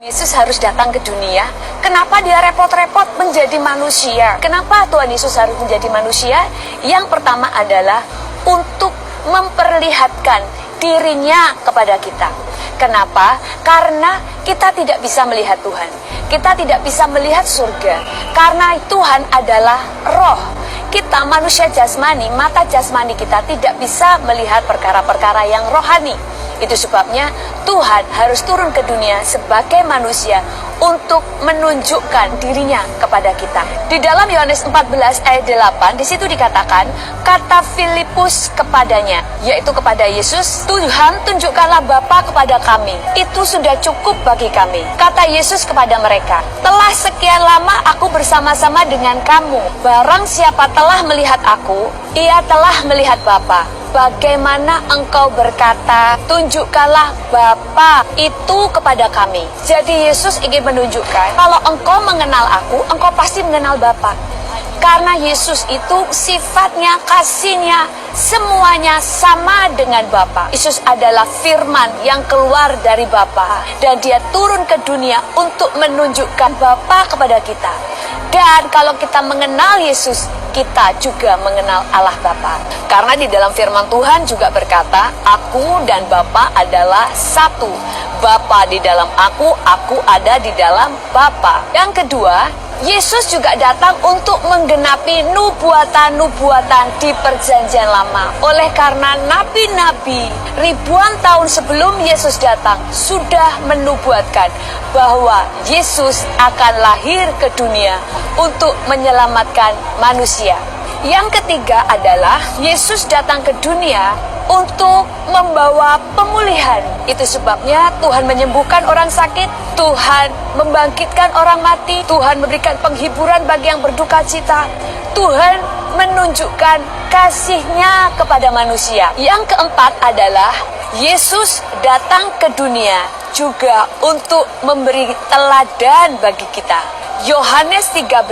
Yesus harus datang ke dunia. Kenapa dia repot-repot menjadi manusia? Kenapa Tuhan Yesus harus menjadi manusia? Yang pertama adalah untuk memperlihatkan dirinya kepada kita. Kenapa? Karena kita tidak bisa melihat Tuhan. Kita tidak bisa melihat surga. Karena Tuhan adalah roh. Kita manusia jasmani, mata jasmani kita tidak bisa melihat perkara-perkara yang rohani. Itu sebabnya Tuhan harus turun ke dunia sebagai manusia untuk menunjukkan dirinya kepada kita. Di dalam Yohanes 14 ayat 8, di situ dikatakan, kata Filipus kepadanya, yaitu kepada Yesus, Tuhan tunjukkanlah Bapa kepada kami. Itu sudah cukup bagi kami. Kata Yesus kepada mereka, telah sekian lama aku bersama-sama dengan kamu. Barang siapa telah melihat aku, ia telah melihat Bapa. Bagaimana engkau berkata, tunjukkanlah Bapa itu kepada kami. Jadi Yesus ingin menunjukkan, kalau engkau mengenal aku, engkau pasti mengenal Bapa. Karena Yesus itu sifatnya, kasihnya, semuanya sama dengan Bapa. Yesus adalah firman yang keluar dari Bapa. Dan dia turun ke dunia untuk menunjukkan Bapa kepada kita. Dan kalau kita mengenal Yesus, kita juga mengenal Allah Bapa. Karena di dalam firman Tuhan juga berkata, aku dan Bapa adalah satu. Bapa di dalam aku ada di dalam Bapa. Yang kedua, Yesus juga datang untuk menggenapi nubuatan-nubuatan di perjanjian lama. Oleh karena nabi-nabi ribuan tahun sebelum Yesus datang sudah menubuatkan bahwa Yesus akan lahir ke dunia untuk menyelamatkan manusia. Yang ketiga adalah Yesus datang ke dunia untuk membawa pemulihan. Itu sebabnya Tuhan menyembuhkan orang sakit, Tuhan membangkitkan orang mati, Tuhan memberikan penghiburan bagi yang berduka cita, Tuhan menunjukkan kasih-Nya kepada manusia. Yang keempat adalah Yesus datang ke dunia juga untuk memberi teladan bagi kita. Yohanes 13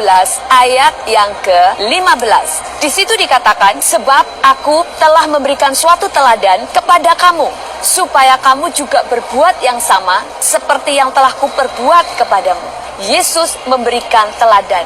ayat yang ke-15. Di situ dikatakan, sebab aku telah memberikan suatu teladan kepada kamu, supaya kamu juga berbuat yang sama seperti yang telah kuperbuat kepadamu. Yesus memberikan teladan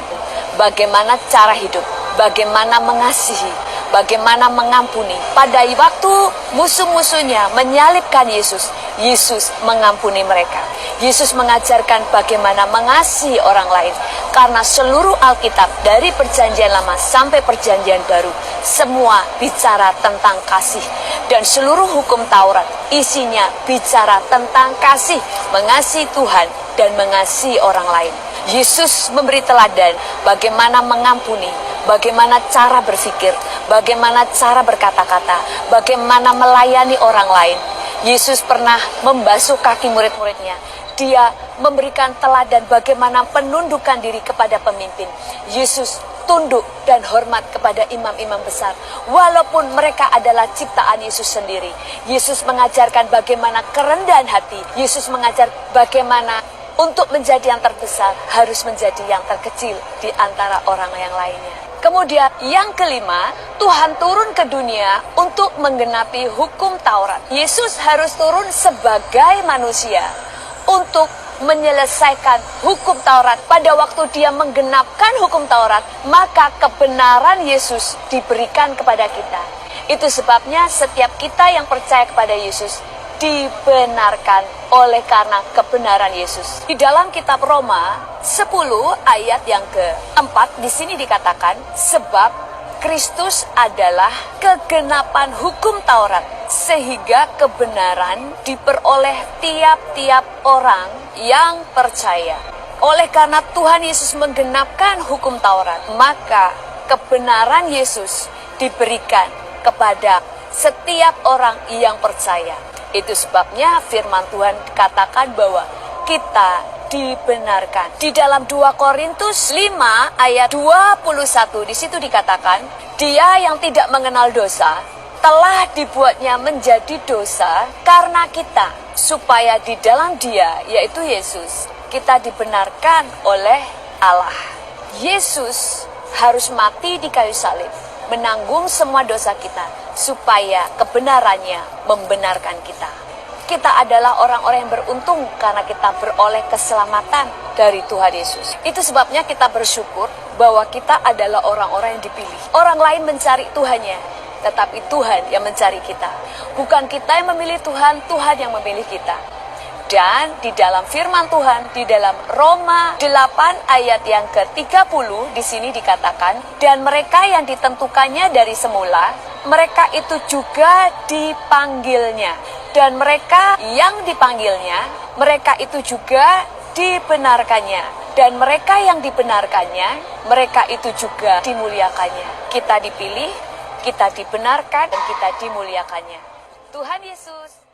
bagaimana cara hidup, bagaimana mengasihi, bagaimana mengampuni. Pada waktu musuh-musuhnya menyalibkan Yesus, Yesus mengampuni mereka. Yesus mengajarkan bagaimana mengasihi orang lain. Karena seluruh Alkitab dari perjanjian lama sampai perjanjian baru, semua bicara tentang kasih. Dan seluruh hukum Taurat isinya bicara tentang kasih, mengasihi Tuhan dan mengasihi orang lain. Yesus memberi teladan bagaimana mengampuni, bagaimana cara berpikir, bagaimana cara berkata-kata, bagaimana melayani orang lain. Yesus pernah membasuh kaki murid-muridnya. Dia memberikan teladan bagaimana penundukan diri kepada pemimpin. Yesus tunduk dan hormat kepada imam-imam besar, walaupun mereka adalah ciptaan Yesus sendiri. Yesus mengajarkan bagaimana kerendahan hati. Yesus mengajar bagaimana untuk menjadi yang terbesar harus menjadi yang terkecil di antara orang yang lainnya. Kemudian yang kelima, Tuhan turun ke dunia untuk menggenapi hukum Taurat. Yesus harus turun sebagai manusia untuk menyelesaikan hukum Taurat. Pada waktu dia menggenapkan hukum Taurat, maka kebenaran Yesus diberikan kepada kita. Itu sebabnya setiap kita yang percaya kepada Yesus dibenarkan oleh karena kebenaran Yesus. Di dalam kitab Roma 10 ayat yang ke-4 di sini dikatakan, sebab Kristus adalah kegenapan hukum Taurat, sehingga kebenaran diperoleh tiap-tiap orang yang percaya. Oleh karena Tuhan Yesus menggenapkan hukum Taurat, maka kebenaran Yesus diberikan kepada setiap orang yang percaya. Itu sebabnya firman Tuhan katakan bahwa kita dibenarkan. Di dalam 2 Korintus 5 ayat 21 di situ dikatakan, dia yang tidak mengenal dosa telah dibuatnya menjadi dosa karena kita, supaya di dalam dia, yaitu Yesus, kita dibenarkan oleh Allah. Yesus harus mati di kayu salib, menanggung semua dosa kita, supaya kebenarannya membenarkan kita. Kita adalah orang-orang yang beruntung karena kita beroleh keselamatan dari Tuhan Yesus. Itu sebabnya kita bersyukur bahwa kita adalah orang-orang yang dipilih. Orang lain mencari Tuhannya, tetapi Tuhan yang mencari kita. Bukan kita yang memilih Tuhan, Tuhan yang memilih kita. Dan di dalam firman Tuhan, di dalam Roma 8 ayat yang ke-30, di sini dikatakan, dan mereka yang ditentukannya dari semula, mereka itu juga dipanggilnya. Dan mereka yang dipanggilnya, mereka itu juga dibenarkannya. Dan mereka yang dibenarkannya, mereka itu juga dimuliakannya. Kita dipilih, kita dibenarkan, dan kita dimuliakannya. Tuhan Yesus